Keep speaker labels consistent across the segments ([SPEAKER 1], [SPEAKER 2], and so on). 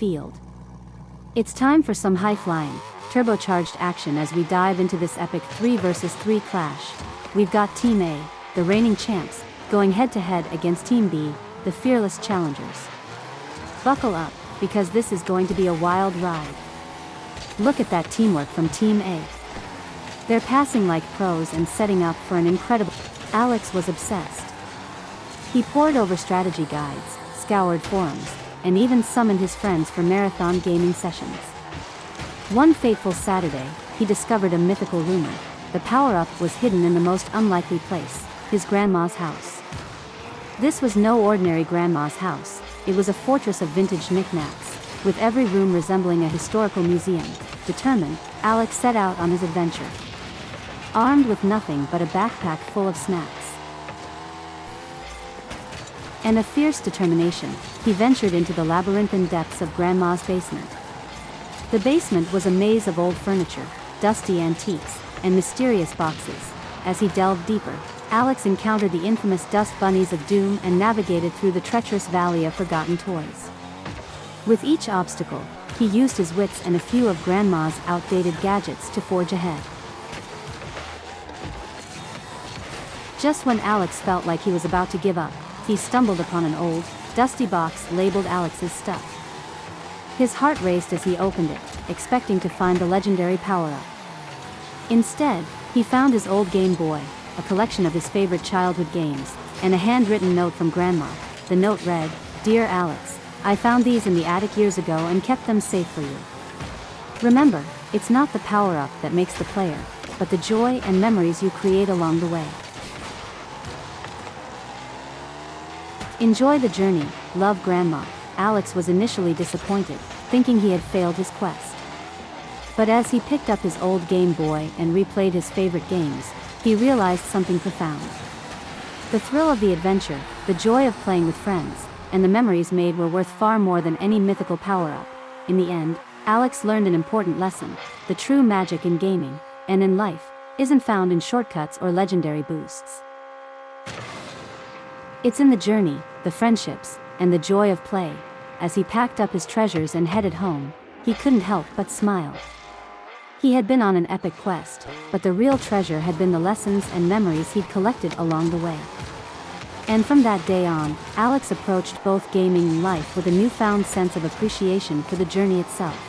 [SPEAKER 1] field. It's time for some high-flying, turbocharged action as we dive into this epic 3 versus 3 clash. We've got Team A, the reigning champs, going head-to-head against Team B, the fearless challengers. Buckle up, because this is going to be a wild ride. Look at that teamwork from Team A. They're passing like pros and setting up for an incredible... Alex was obsessed. He pored over strategy guides, scoured forums, and even summoned his friends for marathon gaming sessions. One fateful Saturday, he discovered a mythical rumor. The power-up was hidden in the most unlikely place, his grandma's house. This was no ordinary grandma's house. It was a fortress of vintage knickknacks, with every room resembling a historical museum. Determined, Alex set out on his adventure. Armed with nothing but a backpack full of snacks and a fierce determination, he ventured into the labyrinthine depths of Grandma's basement. The basement was a maze of old furniture, dusty antiques, and mysterious boxes. As he delved deeper, Alex encountered the infamous dust bunnies of doom and navigated through the treacherous valley of forgotten toys. With each obstacle, he used his wits and a few of Grandma's outdated gadgets to forge ahead. Just when Alex felt like he was about to give up, he stumbled upon an old, dusty box labeled Alex's stuff. His heart raced as he opened it, expecting to find the legendary power-up. Instead, he found his old Game Boy, a collection of his favorite childhood games, and a handwritten note from Grandma. The note read, "Dear Alex, I found these in the attic years ago and kept them safe for you. Remember, it's not the power-up that makes the player, but the joy and memories you create along the way. Enjoy the journey, love Grandma." Alex was initially disappointed, thinking he had failed his quest. But as he picked up his old Game Boy and replayed his favorite games, he realized something profound. The thrill of the adventure, the joy of playing with friends, and the memories made were worth far more than any mythical power-up. In the end, Alex learned an important lesson: the true magic in gaming, and in life, isn't found in shortcuts or legendary boosts. It's in the journey, the friendships, and the joy of play. As he packed up his treasures and headed home, he couldn't help but smile. He had been on an epic quest, but the real treasure had been the lessons and memories he'd collected along the way. And from that day on, Alex approached both gaming and life with a newfound sense of appreciation for the journey itself.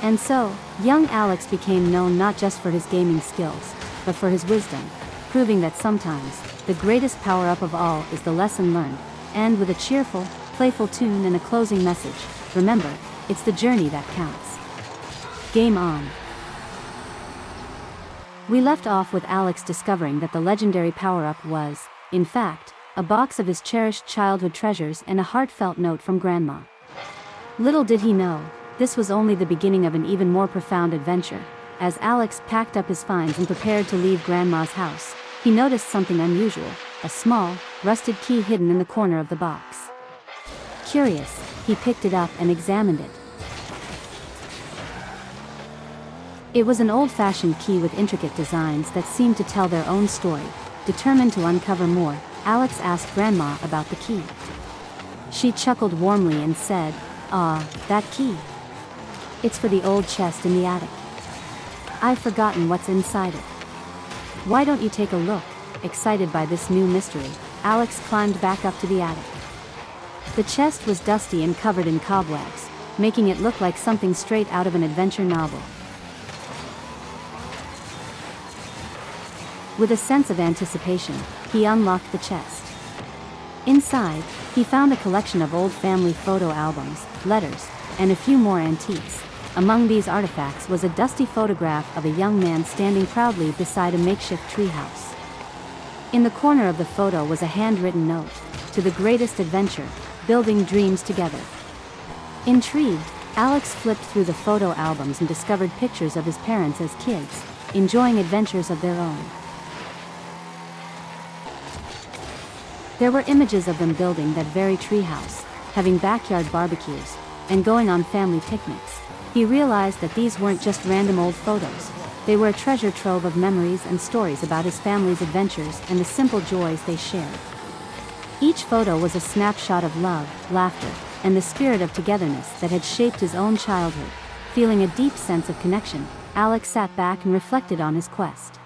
[SPEAKER 1] And so, young Alex became known not just for his gaming skills, but for his wisdom, proving that sometimes, the greatest power-up of all is the lesson learned. And with a cheerful, playful tune and a closing message, remember, it's the journey that counts. Game on. We left off with Alex discovering that the legendary power-up was, in fact, a box of his cherished childhood treasures and a heartfelt note from Grandma. Little did he know, this was only the beginning of an even more profound adventure. As Alex packed up his finds and prepared to leave Grandma's house, he noticed something unusual: a small, rusted key hidden in the corner of the box. Curious, he picked it up and examined it. It was an old-fashioned key with intricate designs that seemed to tell their own story. Determined to uncover more, Alex asked Grandma about the key. She chuckled warmly and said, "Ah, that key. It's for the old chest in the attic. I've forgotten what's inside it. Why don't you take a look?" Excited by this new mystery, Alex climbed back up to the attic. The chest was dusty and covered in cobwebs, making it look like something straight out of an adventure novel. With a sense of anticipation, he unlocked the chest. Inside, he found a collection of old family photo albums, letters, and a few more antiques. Among these artifacts was a dusty photograph of a young man standing proudly beside a makeshift treehouse. In the corner of the photo was a handwritten note: "To the greatest adventure, building dreams together." Intrigued, Alex flipped through the photo albums and discovered pictures of his parents as kids, enjoying adventures of their own. There were images of them building that very treehouse, having backyard barbecues, and going on family picnics. He realized that these weren't just random old photos. They were a treasure trove of memories and stories about his family's adventures and the simple joys they shared. Each photo was a snapshot of love, laughter, and the spirit of togetherness that had shaped his own childhood. Feeling a deep sense of connection, Alex sat back and reflected on his quest.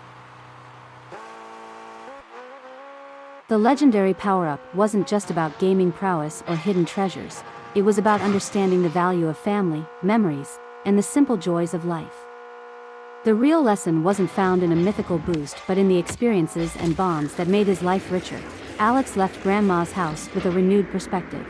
[SPEAKER 1] The legendary power-up wasn't just about gaming prowess or hidden treasures. It was about understanding the value of family, memories, and the simple joys of life. The real lesson wasn't found in a mythical boost but in the experiences and bonds that made his life richer. Alex left Grandma's house with a renewed perspective.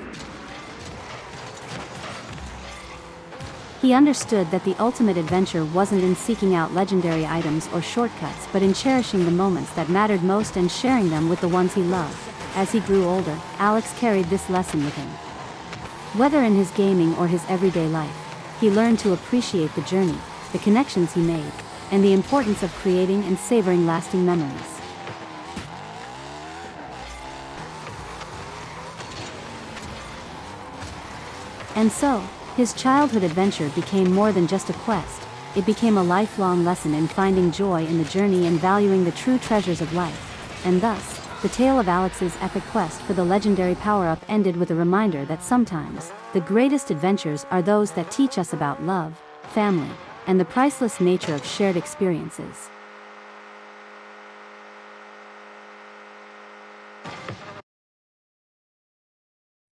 [SPEAKER 1] He understood that the ultimate adventure wasn't in seeking out legendary items or shortcuts but in cherishing the moments that mattered most and sharing them with the ones he loved. As he grew older, Alex carried this lesson with him. Whether in his gaming or his everyday life, he learned to appreciate the journey, the connections he made, and the importance of creating and savoring lasting memories. And so, his childhood adventure became more than just a quest. It became a lifelong lesson in finding joy in the journey and valuing the true treasures of life. And thus, the tale of Alex's epic quest for the legendary power-up ended with a reminder that sometimes, the greatest adventures are those that teach us about love, family, and the priceless nature of shared experiences.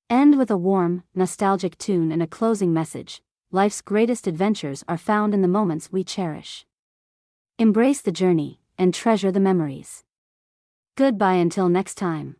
[SPEAKER 1] End with a warm, nostalgic tune and a closing message. Life's greatest adventures are found in the moments we cherish. Embrace the journey, and treasure the memories. Goodbye until next time.